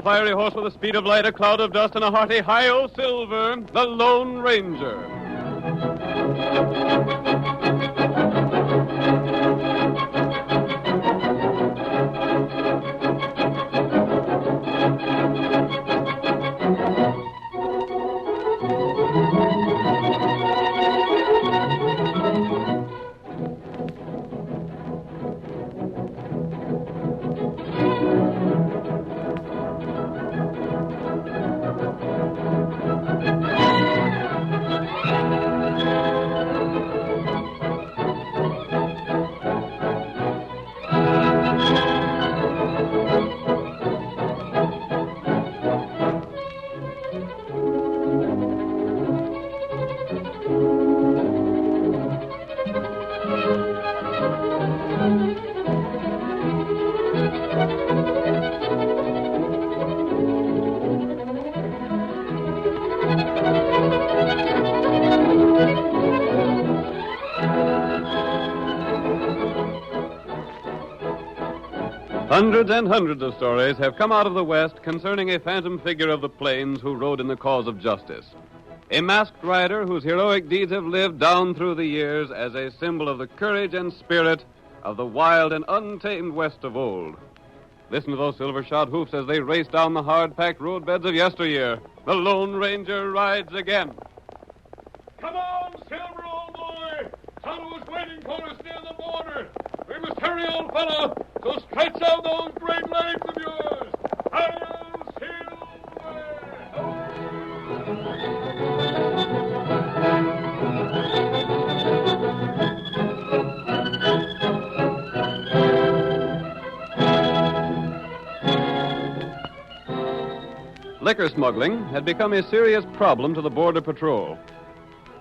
fiery horse with the speed of light, a cloud of dust, and a hearty hi-yo silver, the Lone Ranger. Hundreds and hundreds of stories have come out of the West concerning a phantom figure of the plains who rode in the cause of justice. A masked rider whose heroic deeds have lived down through the years as a symbol of the courage and spirit of the wild and untamed West of old. Listen to those silver-shod hoofs as they race down the hard-packed roadbeds of yesteryear. The Lone Ranger rides again. Come on, Silver, old boy! Son was waiting for us near the border. We must hurry, old fellow, so stretch out those great legs of yours. Hail, Silver! Liquor smuggling had become a serious problem to the Border Patrol.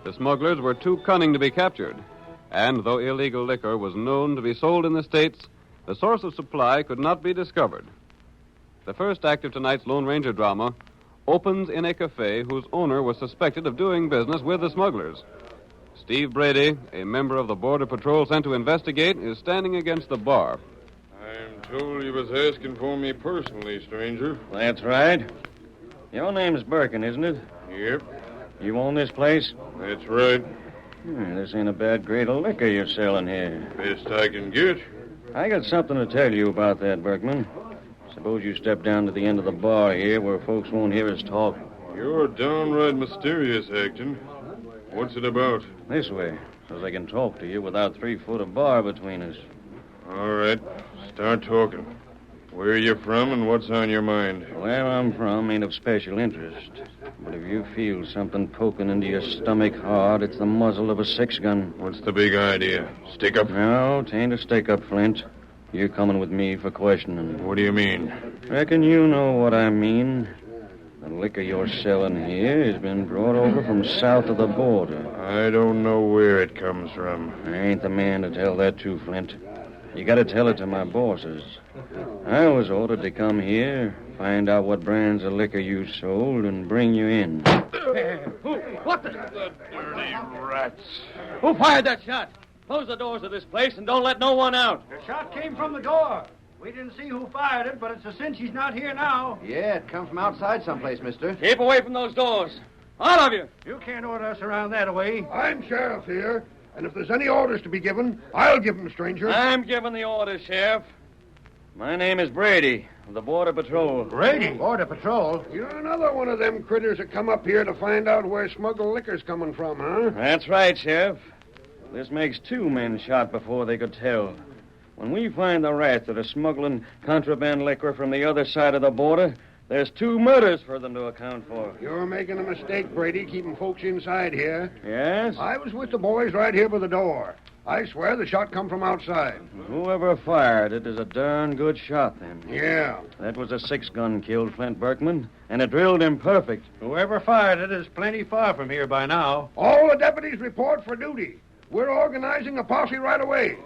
The smugglers were too cunning to be captured, and though illegal liquor was known to be sold in the States, the source of supply could not be discovered. The first act of tonight's Lone Ranger drama opens in a cafe whose owner was suspected of doing business with the smugglers. Steve Brady, a member of the Border Patrol sent to investigate, is standing against the bar. I'm told you was asking for me personally, stranger. That's right. Your name's Birkin, isn't it? Yep, You own this place? that's right. This ain't a bad grade of liquor you're selling here. Best I can get. I got something to tell you about that, Berkman. Suppose you step down to the end of the bar here where folks won't hear us talk. You're downright mysterious, Acton. What's it about? This way, so they can talk to you without 3 foot of bar between us. All right, start talking. Where are you from and what's on your mind? Where I'm from ain't of special interest. But if you feel something poking into your stomach hard, it's the muzzle of a 6-gun. What's the big idea? Stick up? No, 'tain't a stick-up, Flint. You're coming with me for questioning. What do you mean? Reckon you know what I mean. The liquor you're selling here has been brought over from south of the border. I don't know where it comes from. I ain't the man to tell that to, Flint. You gotta tell it to my bosses. I was ordered to come here, find out what brands of liquor you sold, and bring you in. What the? The dirty rats. Who fired that shot? Close the doors of this place and don't let no one out. The shot came from the door. We didn't see who fired it, but it's a cinch he's not here now. Yeah, it come from outside someplace, mister. Keep away from those doors. All of you. You can't order us around that way. I'm sheriff here, and if there's any orders to be given, I'll give them, stranger. I'm giving the orders, Sheriff. My name is Brady, of the Border Patrol. Brady? Border Patrol? You're another one of them critters that come up here to find out where smuggled liquor's coming from, huh? That's right, Sheriff. This makes 2 men shot before they could tell. When we find the rats that are smuggling contraband liquor from the other side of the border, there's 2 murders for them to account for. You're making a mistake, Brady, keeping folks inside here. Yes? I was with the boys right here by the door. I swear the shot come from outside. Whoever fired it is a darn good shot, then. Yeah. That was a 6-gun killed Flint Berkman, and it drilled him perfect. Whoever fired it is plenty far from here by now. All the deputies report for duty. We're organizing a posse right away.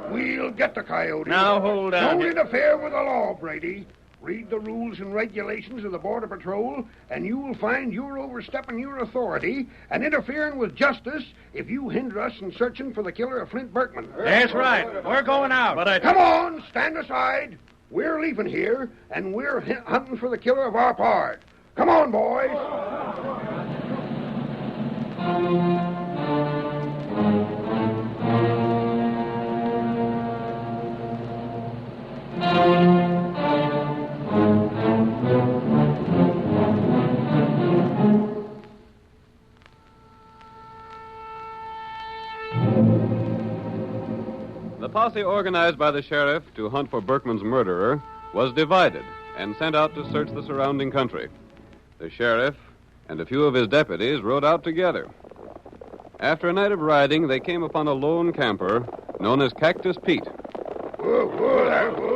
We'll get the coyote. Now, hold on. Don't interfere with the law, Brady. Read the rules and regulations of the Border Patrol, and you will find you're overstepping your authority and interfering with justice if you hinder us in searching for the killer of Flint Berkman. That's right. We're going out. But Come on, stand aside. We're leaving here, and we're hunting for the killer of our pard. Come on, boys. The posse organized by the sheriff to hunt for Berkman's murderer was divided and sent out to search the surrounding country. The sheriff and a few of his deputies rode out together. After a night of riding, they came upon a lone camper known as Cactus Pete. Whoa there, boy.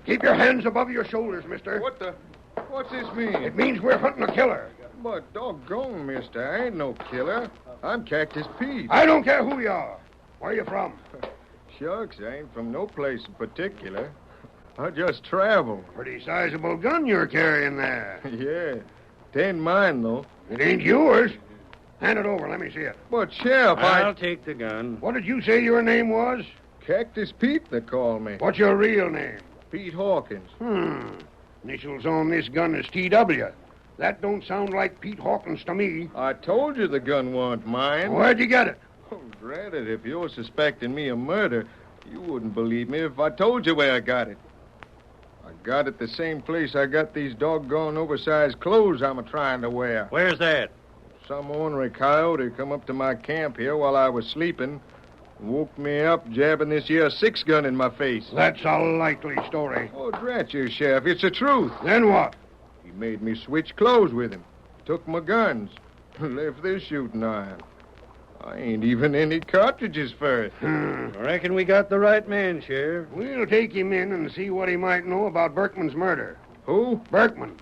Keep your hands above your shoulders, mister. What's this mean? It means we're hunting a killer. But doggone, mister, I ain't no killer. I'm Cactus Pete. I don't care who you are. Where are you from? Shucks, I ain't from no place in particular. I just travel. Pretty sizable gun you're carrying there. Yeah. It ain't mine, though. It ain't yours. Hand it over. Let me see it. But, Sheriff, I'll take the gun. What did you say your name was? Cactus Pete, they call me. What's your real name? Pete Hawkins. Initials on this gun is T.W. That don't sound like Pete Hawkins to me. I told you the gun wasn't mine. Where'd you get it? Oh, drat it, if you're suspecting me of murder, you wouldn't believe me if I told you where I got it. I got it the same place I got these doggone oversized clothes I'm a-trying to wear. Where's that? Some ornery coyote come up to my camp here while I was sleeping and woke me up jabbing this here 6-gun in my face. That's a likely story. Oh, drat you, Sheriff, it's the truth. Then what? He made me switch clothes with him, took my guns, left this shooting iron. I ain't even any cartridges for it. I reckon we got the right man, Sheriff. We'll take him in and see what he might know about Berkman's murder. Who? Berkman.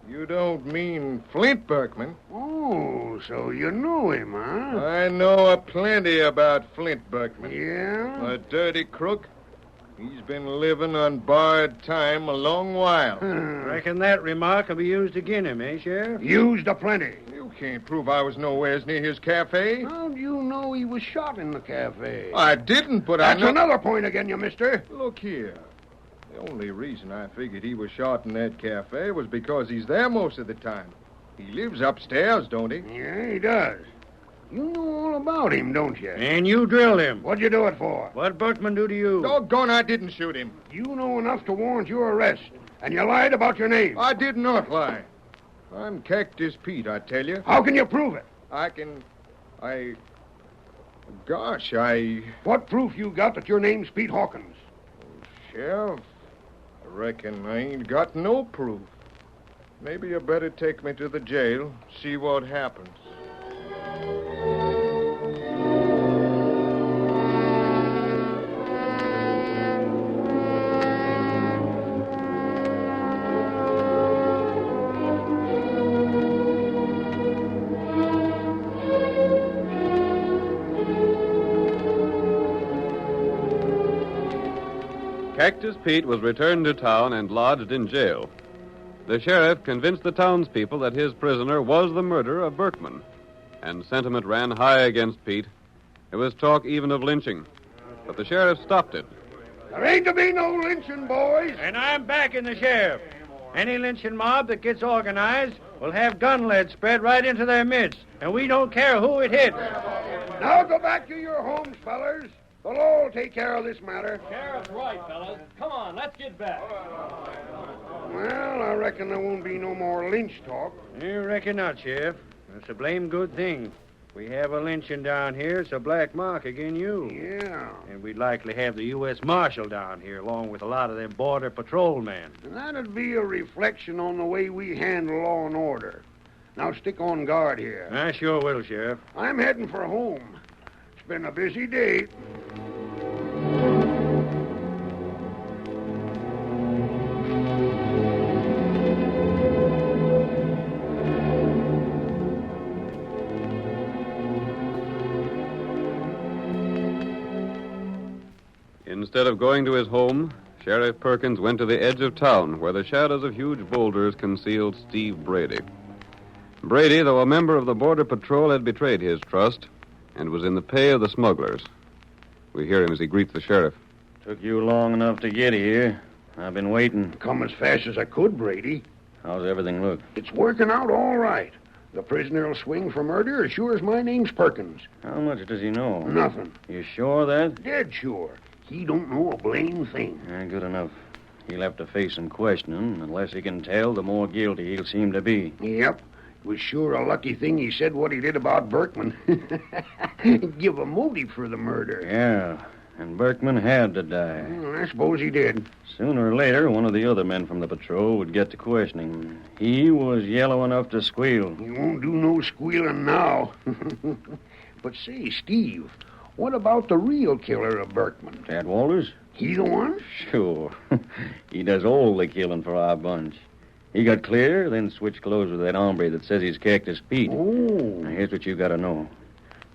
You don't mean Flint Berkman? Oh, so you know him, huh? I know a plenty about Flint Berkman. Yeah? A dirty crook. He's been living on borrowed time a long while. Reckon that remark will be used again him, eh, Sheriff? Used aplenty. You can't prove I was nowheres near his cafe. How'd you know he was shot in the cafe? I didn't, but That's I know... another point again, you mister. Look here. The only reason I figured he was shot in that cafe was because he's there most of the time. He lives upstairs, don't he? Yeah, he does. You know all about him, don't you? And you drilled him. What'd you do it for? What'd Berkman do to you? Doggone, I didn't shoot him. You know enough to warrant your arrest, and you lied about your name. I did not lie. I'm Cactus Pete, I tell you. How can you prove it? Gosh, What proof you got that your name's Pete Hawkins? Sheriff, I reckon I ain't got no proof. Maybe you better take me to the jail, see what happens. Cactus Pete was returned to town and lodged in jail. The sheriff convinced the townspeople that his prisoner was the murderer of Berkman, and sentiment ran high against Pete. There was talk even of lynching, but the sheriff stopped it. There ain't to be no lynching, boys. And I'm backing the sheriff. Any lynching mob that gets organized will have gun lead spread right into their midst, and we don't care who it hits. Now go back to your homes, fellers. The law will take care of this matter. Sheriff's right, fellas. Come on, let's get back. Well, I reckon there won't be no more lynch talk. You reckon not, Sheriff. That's a blame good thing. We have a lynching down here, it's a black mark again you. Yeah. And we'd likely have the U.S. Marshal down here, along with a lot of them Border Patrol men. And that'd be a reflection on the way we handle law and order. Now stick on guard here. I sure will, Sheriff. I'm heading for home. It's been a busy day. Instead of going to his home, Sheriff Perkins went to the edge of town where the shadows of huge boulders concealed Steve Brady. Brady, though a member of the Border Patrol, had betrayed his trust and was in the pay of the smugglers. We hear him as he greets the sheriff. Took you long enough to get here. I've been waiting. Come as fast as I could, Brady. How's everything look? It's working out all right. The prisoner will swing for murder as sure as my name's Perkins. How much does he know? Nothing. You sure of that? Dead sure. He don't know a blame thing. Good enough. He'll have to face some questioning. Unless he can tell, the more guilty he'll seem to be. Yep. It was sure a lucky thing he said what he did about Berkman. Give a motive for the murder. Yeah, and Berkman had to die. Well, I suppose he did. Sooner or later, one of the other men from the patrol would get to questioning him. He was yellow enough to squeal. He won't do no squealing now. But say, Steve, what about the real killer of Berkman? Tad Walters? He the one? Sure. He does all the killing for our bunch. He got clear, then switched clothes with that hombre that says he's Cactus Pete. Oh. Now, here's what you gotta know.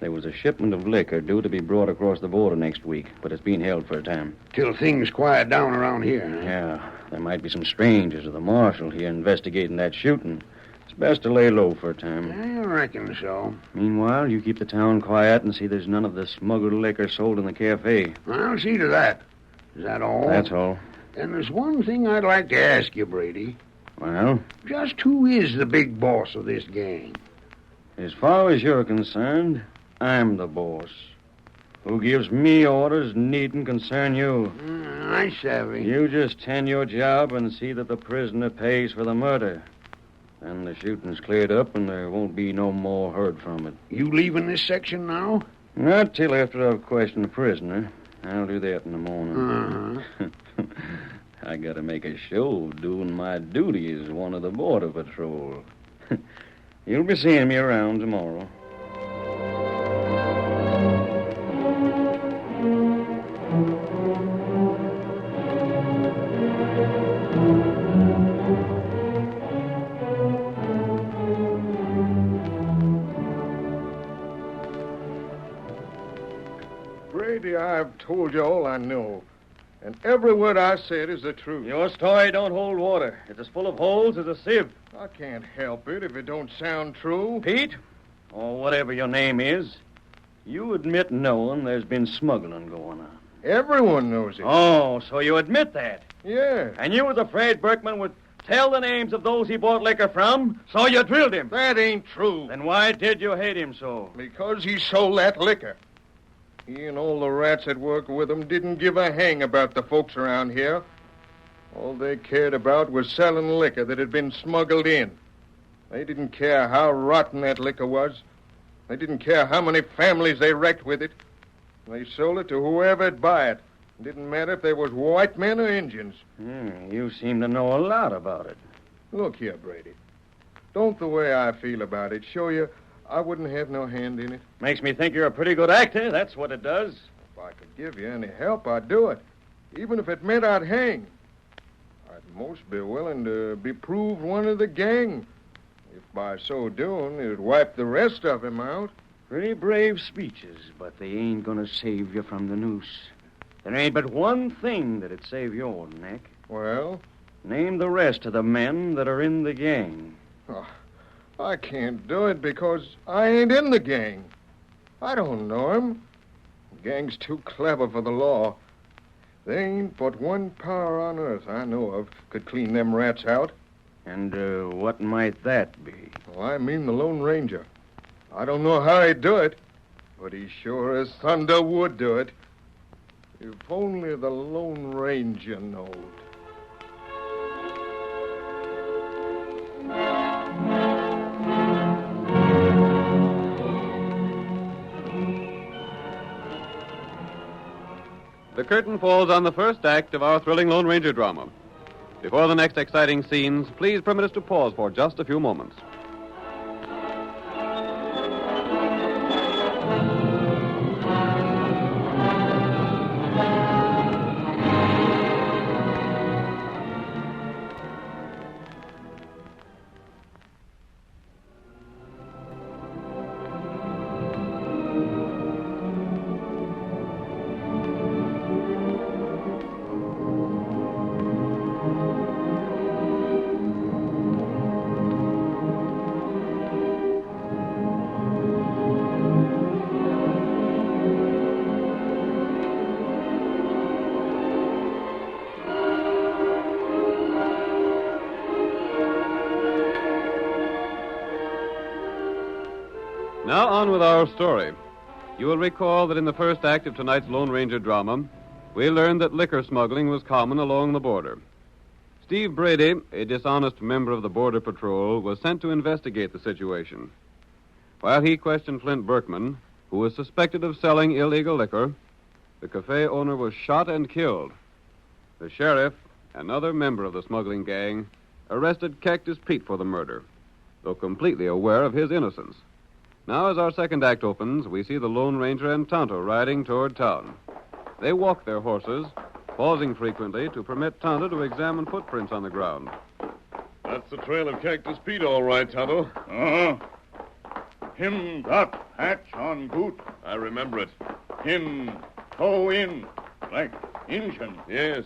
There was a shipment of liquor due to be brought across the border next week, but it's being held for a time. Till things quiet down around here, huh? Yeah, there might be some strangers or the marshal here investigating that shooting. It's best to lay low for a time. I reckon so. Meanwhile, you keep the town quiet and see there's none of the smuggled liquor sold in the cafe. I'll see to that. Is that all? That's all. And there's one thing I'd like to ask you, Brady. Well? Just who is the big boss of this gang? As far as you're concerned, I'm the boss. Who gives me orders needn't concern you. I savvy. You just tend your job and see that the prisoner pays for the murder. Then the shooting's cleared up and there won't be no more heard from it. You leaving this section now? Not till after I've questioned the prisoner. I'll do that in the morning. Uh-huh. I gotta make a show of doing my duty as one of the Border Patrol. You'll be seeing me around tomorrow. Brady, I've told you all I know. And every word I said is the truth. Your story don't hold water. It's as full of holes as a sieve. I can't help it if it don't sound true. Pete, or whatever your name is, you admit knowing there's been smuggling going on. Everyone knows it. Oh, so you admit that. Yeah. And you was afraid Berkman would tell the names of those he bought liquor from, so you drilled him. That ain't true. Then why did you hate him so? Because he sold that liquor. He and all the rats that work with him didn't give a hang about the folks around here. All they cared about was selling liquor that had been smuggled in. They didn't care how rotten that liquor was. They didn't care how many families they wrecked with it. They sold it to whoever'd buy it. It didn't matter if they was white men or Indians. You seem to know a lot about it. Look here, Brady. Don't the way I feel about it show you I wouldn't have no hand in it? Makes me think you're a pretty good actor. That's what it does. If I could give you any help, I'd do it. Even if it meant I'd hang. I'd most be willing to be proved one of the gang. If by so doing, it'd wipe the rest of him out. Pretty brave speeches, but they ain't gonna save you from the noose. There ain't but one thing that'd save your neck. Well? Name the rest of the men that are in the gang. Oh, I can't do it because I ain't in the gang. I don't know 'em. The gang's too clever for the law. There ain't but one power on earth I know of could clean them rats out. And what might that be? Well, I mean the Lone Ranger. I don't know how he'd do it, but he sure as thunder would do it. If only the Lone Ranger knowed. The curtain falls on the first act of our thrilling Lone Ranger drama. Before the next exciting scenes, please permit us to pause for just a few moments. on with our story. You will recall that in the first act of tonight's Lone Ranger drama, we learned that liquor smuggling was common along the border. Steve Brady, a dishonest member of the Border Patrol, was sent to investigate the situation. While he questioned Flint Berkman, who was suspected of selling illegal liquor, the cafe owner was shot and killed. The sheriff, another member of the smuggling gang, arrested Cactus Pete for the murder, though completely aware of his innocence. Now, as our second act opens, we see the Lone Ranger and Tonto riding toward town. They walk their horses, pausing frequently to permit Tonto to examine footprints on the ground. That's the trail of Cactus Pete, all right, Tonto. Uh-huh. Him got patch on boot. I remember it. Him toe in like Injun. Yes.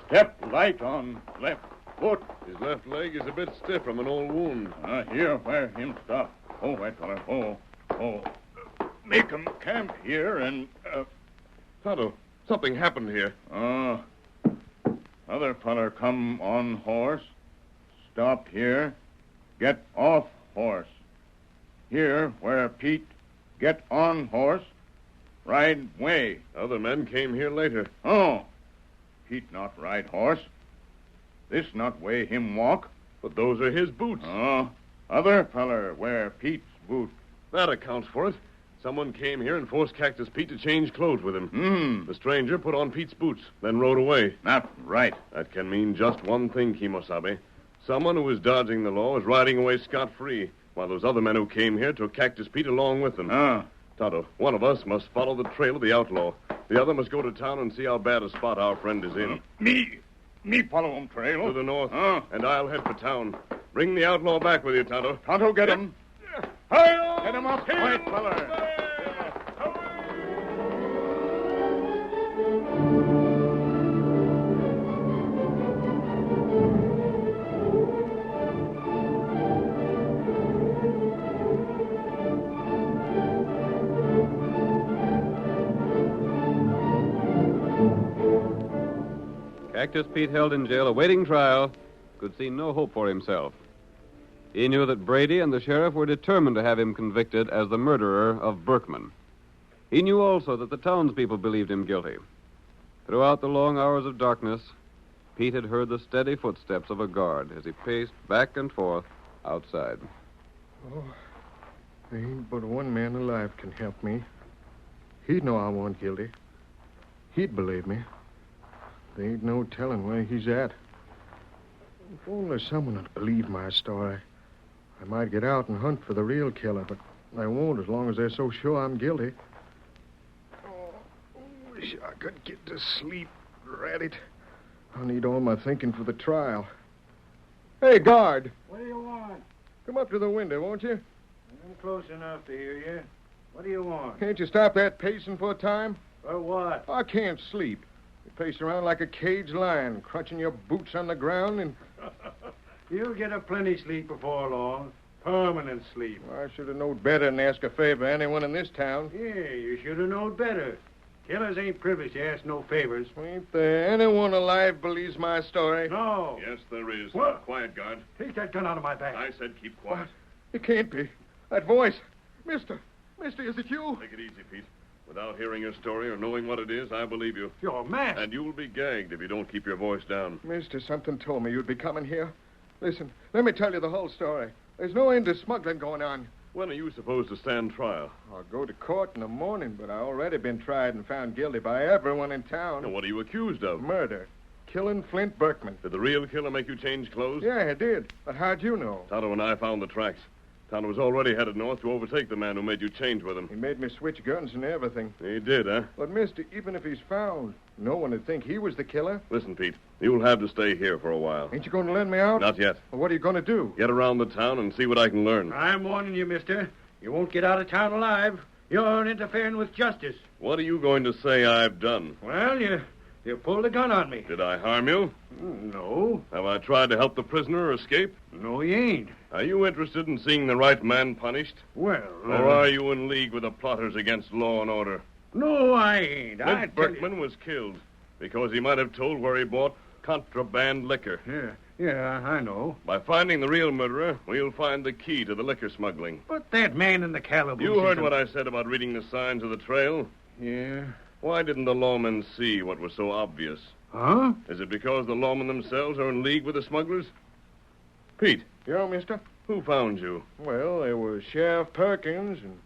Step light on left foot. His left leg is a bit stiff from an old wound. Here where him stop. Oh, white feller. Oh. Make 'em camp here and, Tonto, something happened here. Other feller come on horse. Stop here. Get off horse. Here where Pete get on horse. Ride way. Other men came here later. Oh. Pete not ride horse. This not way him walk. But those are his boots. Other feller wear Pete's boot. That accounts for it. Someone came here and forced Cactus Pete to change clothes with him. The stranger put on Pete's boots, then rode away. Not right. That can mean just one thing, Kimosabe. Someone who was dodging the law is riding away scot-free, while those other men who came here took Cactus Pete along with them. Tonto, one of us must follow the trail of the outlaw. The other must go to town and see how bad a spot our friend is in. Me follow him trail. To the north, and I'll head for town. Bring the outlaw back with you, Tonto. Tonto, get him. Get him up, white feller. Cactus Pete, held in jail awaiting trial, could see no hope for himself. He knew that Brady and the sheriff were determined to have him convicted as the murderer of Berkman. He knew also that the townspeople believed him guilty. Throughout the long hours of darkness, Pete had heard the steady footsteps of a guard as he paced back and forth outside. Oh, there ain't but one man alive can help me. He'd know I wasn't guilty. He'd believe me. There ain't no telling where he's at. If only someone would believe my story. I might get out and hunt for the real killer, but I won't as long as they're so sure I'm guilty. Oh, wish I could get to sleep. Rat it. I'll need all my thinking for the trial. Hey, guard. What do you want? Come up to the window, won't you? I'm close enough to hear you. What do you want? Can't you stop that pacing for a time? For what? I can't sleep. You pace around like a caged lion, crunching your boots on the ground and... You'll get a plenty sleep before long. Permanent sleep. I should have known better than ask a favor of anyone in this town. Yeah, you should have known better. Killers ain't privy to ask no favors. Ain't there anyone alive believes my story? No. Yes, there is. What? Quiet, guard. Take that gun out of my back. I said keep quiet. It can't be. That voice. Mister, is it you? Take it easy, Pete. Without hearing your story or knowing what it is, I believe you. You're mad. And you'll be gagged if you don't keep your voice down. Mister, something told me you'd be coming here. Listen, let me tell you the whole story. There's no end to smuggling going on. When are you supposed to stand trial? I'll go to court in the morning, but I already been tried and found guilty by everyone in town. And what are you accused of? Murder. Killing Flint Berkman. Did the real killer make you change clothes? Yeah, I did. But how'd you know? Tonto and I found the tracks. Tonto was already headed north to overtake the man who made you change with him. He made me switch guns and everything. He did, huh? But, mister, even if he's found, no one would think he was the killer. Listen, Pete, you'll have to stay here for a while. Ain't you going to let me out? Not yet. Well, what are you going to do? Get around the town and see what I can learn. I'm warning you, mister. You won't get out of town alive. You're interfering with justice. What are you going to say I've done? Well, you pulled a gun on me. Did I harm you? No. Have I tried to help the prisoner escape? No, you ain't. Are you interested in seeing the right man punished? Well, Or are you in league with the plotters against law and order? No, I ain't. Flint Berkman was killed because he might have told where he bought Contraband Liquor. Yeah, I know. By finding the real murderer, we'll find the key to the liquor smuggling. But that man in the calaboose... You heard what I said about reading the signs of the trail? Yeah. Why didn't the lawmen see what was so obvious? Huh? Is it because the lawmen themselves are in league with the smugglers? Pete, Yeah, mister? who found you? Well, there was Sheriff Perkins and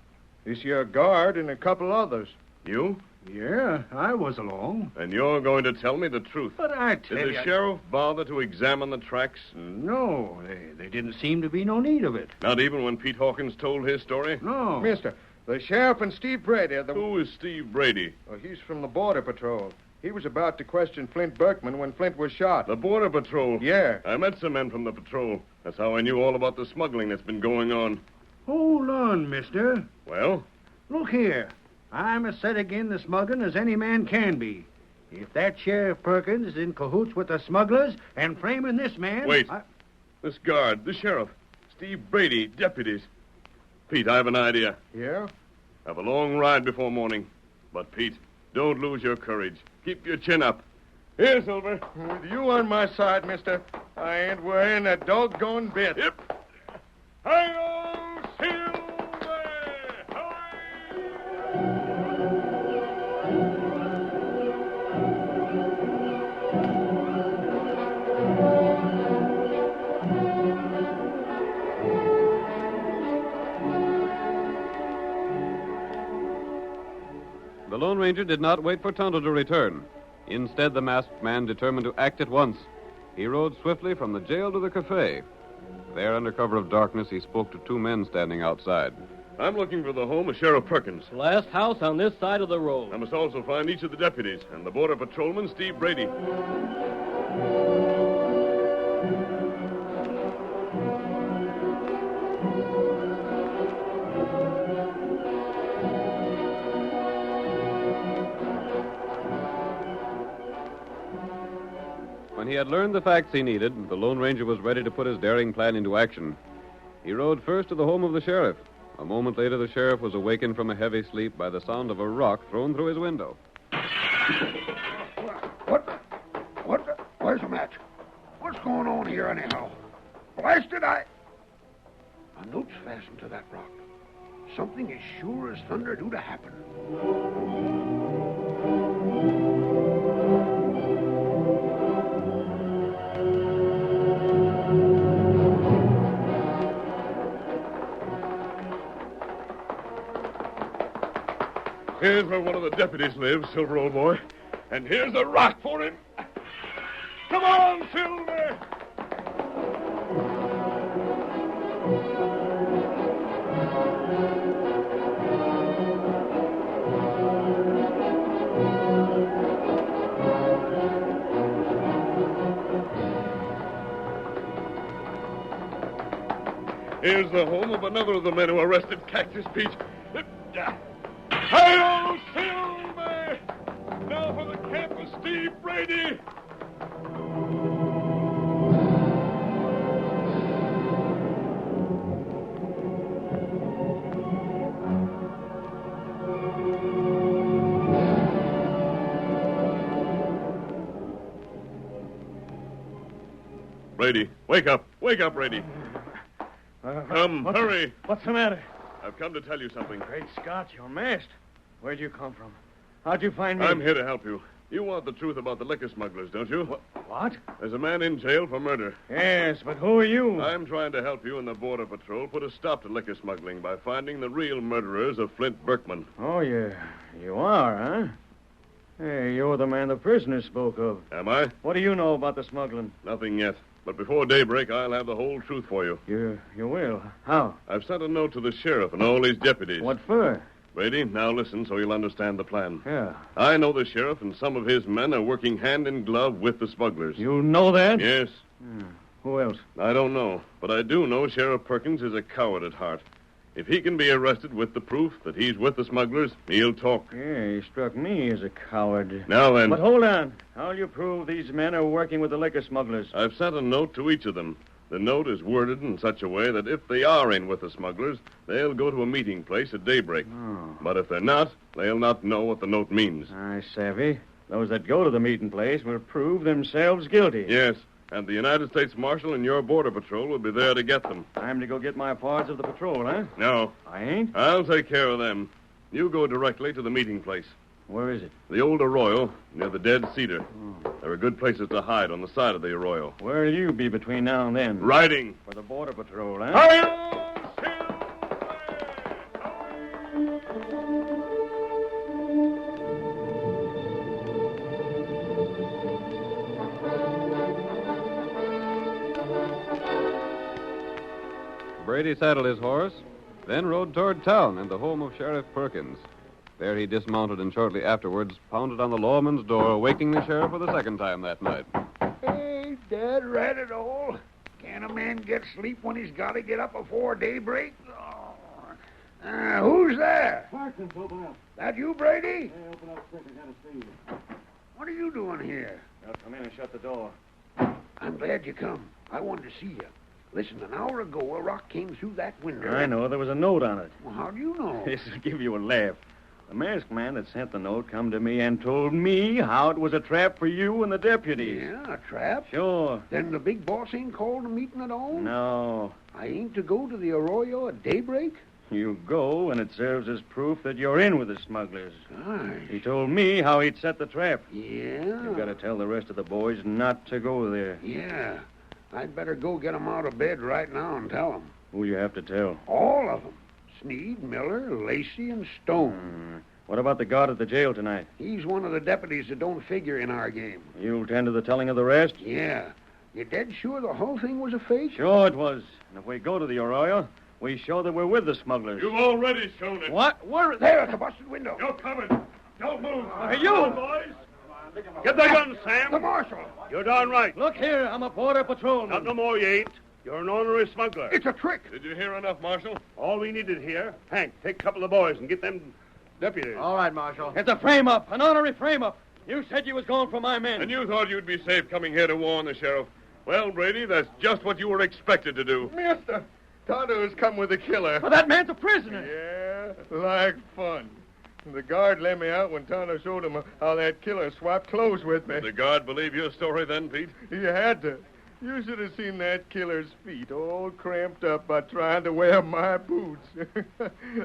this here guard and a couple others. You? Yeah, I was along. And you're going to tell me the truth. But I tell Did you... the sheriff bother to examine the tracks? No, they didn't seem to be no need of it. Not even when Pete Hawkins told his story? No. Mister, the sheriff and Steve Brady are the... Who is Steve Brady? Oh, he's from the Border Patrol. He was about to question Flint Berkman when Flint was shot. The Border Patrol? Yeah. I met some men from the patrol. That's how I knew all about the smuggling that's been going on. Hold on, mister. Well? Look here. I'm as set again the smuggling as any man can be. If that Sheriff Perkins is in cahoots with the smugglers and framing this man... Wait. This guard, the sheriff, Steve Brady, deputies. Pete, I have an idea. Yeah? I have a long ride before morning. But, Pete, don't lose your courage. Keep your chin up. Here, Silver. With you on my side, mister, I ain't worrying a doggone bit. Yep. Hi-yo, Silver! The Lone Ranger did not wait for Tonto to return. Instead, the masked man determined to act at once. He rode swiftly from the jail to the cafe. There, under cover of darkness, he spoke to two men standing outside. I'm looking for the home of Sheriff Perkins. Last house on this side of the road. I must also find each of the deputies and the border patrolman, Steve Brady. When he had learned the facts he needed, the Lone Ranger was ready to put his daring plan into action. He rode first to the home of the sheriff. A moment later, the sheriff was awakened from a heavy sleep by the sound of a rock thrown through his window. Where's the match? What's going on here, anyhow? Blasted, A note's fastened to that rock. Something as sure as thunder due to happen. Here's where one of the deputies lives, Silver, old boy. And here's a rock for him. Come on, Silver! Here's the home of another of the men who arrested Cactus Pete. Hi-yo, Silver! Now for the camp of Steve Brady! Brady, wake up. Wake up, Brady. Come, hurry. What's the matter? I've come to tell you something. Great Scott, you're masked. Where'd you come from? How'd you find me? I'm here to help you. You want the truth about the liquor smugglers, don't you? What? There's a man in jail for murder. Yes, but who are you? I'm trying to help you and the Border Patrol put a stop to liquor smuggling by finding the real murderers of Flint Berkman. Oh, yeah. You are, huh? Hey, you're the man the prisoner spoke of. Am I? What do you know about the smuggling? Nothing yet. But before daybreak, I'll have the whole truth for you. You will? How? I've sent a note to the sheriff and all his deputies. What for? Brady, now listen so you'll understand the plan. Yeah. I know the sheriff and some of his men are working hand in glove with the smugglers. You know that? Yes. Who else? I don't know, but I do know Sheriff Perkins is a coward at heart. If he can be arrested with the proof that he's with the smugglers, he'll talk. Yeah, he struck me as a coward. Now then. But hold on. How'll you prove these men are working with the liquor smugglers? I've sent a note to each of them. The note is worded in such a way that if they are in with the smugglers, they'll go to a meeting place at daybreak. Oh. But if they're not, they'll not know what the note means. I savvy. Those that go to the meeting place will prove themselves guilty. Yes, and the United States Marshal and your Border Patrol will be there to get them. Time to go get my parts of the patrol, huh? No, I ain't? I'll take care of them. You go directly to the meeting place. Where is it? The old arroyo, near the dead cedar. There are good places to hide on the side of the arroyo. Where'll you be between now and then? Riding. For the Border Patrol, huh? Hi-yo, Silver! Brady saddled his horse, then rode toward town and the home of Sheriff Perkins. There he dismounted and shortly afterwards pounded on the lawman's door, waking the sheriff for the second time that night. Hey, Dad, rat it all. Can a man get sleep when he's got to get up before daybreak? Oh. Who's there? Parsons, open up. That you, Brady? Hey, open up quick. I gotta see you. What are you doing here? Now come in and shut the door. I'm glad you come. I wanted to see you. Listen, an hour ago, a rock came through that window. I know. There was a note on it. Well, how do you know? This'll give you a laugh. The masked man that sent the note come to me and told me how it was a trap for you and the deputies. Yeah, a trap? Sure. Then the big boss ain't called a meeting at all? No. I ain't to go to the arroyo at daybreak? You go, and it serves as proof that you're in with the smugglers. Gosh. He told me how he'd set the trap. Yeah? You've got to tell the rest of the boys not to go there. Yeah. I'd better go get 'em out of bed right now and tell 'em. Who you have to tell? All of 'em. Sneed, Miller, Lacey, and Stone. What about the guard at the jail tonight? He's one of the deputies that don't figure in our game. You'll tend to the telling of the rest? Yeah. You dead sure the whole thing was a fake? Sure it was. And if we go to the arroyo, we show that we're with the smugglers. You've already shown it. What? Where? There, at the busted window. You're covered. Don't move. Hey, you! Come on, boys. Get the gun, Sam. The marshal. You're darn right. Look here, I'm a border patrolman. Not no more, you ain't. You're an ornery smuggler. It's a trick. Did you hear enough, Marshal? All we needed here. Hank, take a couple of boys and get them deputies. All right, Marshal. It's a frame-up, an honorary frame-up. You said you was going for my men. And you thought you'd be safe coming here to warn the sheriff. Well, Brady, that's just what you were expected to do. Mister, Tonto's come with a killer. Well, that man's a prisoner. Yeah, like fun. The guard let me out when Tonto showed him how that killer swapped clothes with me. Did the guard believe your story then, Pete? He had to. You should have seen that killer's feet all cramped up by trying to wear my boots.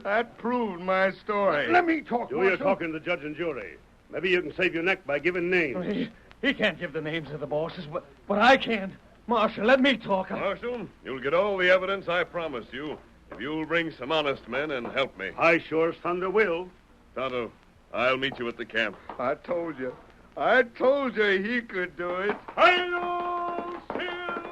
That proved my story. Let me talk, You're Marshal. talking to the judge and jury. Maybe you can save your neck by giving names. He can't give the names of the bosses, but I can. Marshal, let me talk. Marshal, you'll get all the evidence I promised you if you'll bring some honest men and help me. I sure as thunder will. Tonto, I'll meet you at the camp. I told you. I told you he could do it. Hi-yo, Silver!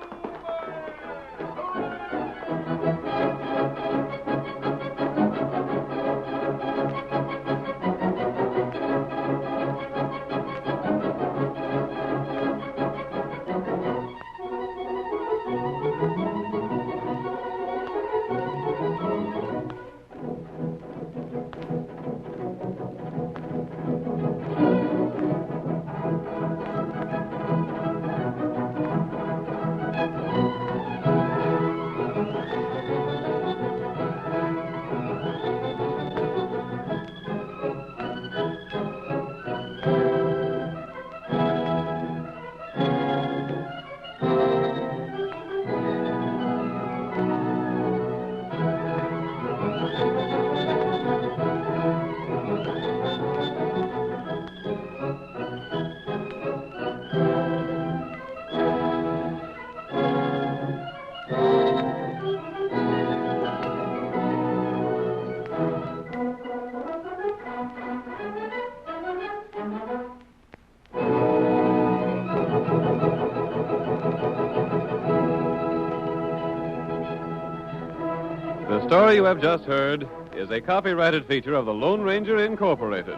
The story you have just heard is a copyrighted feature of the Lone Ranger Incorporated.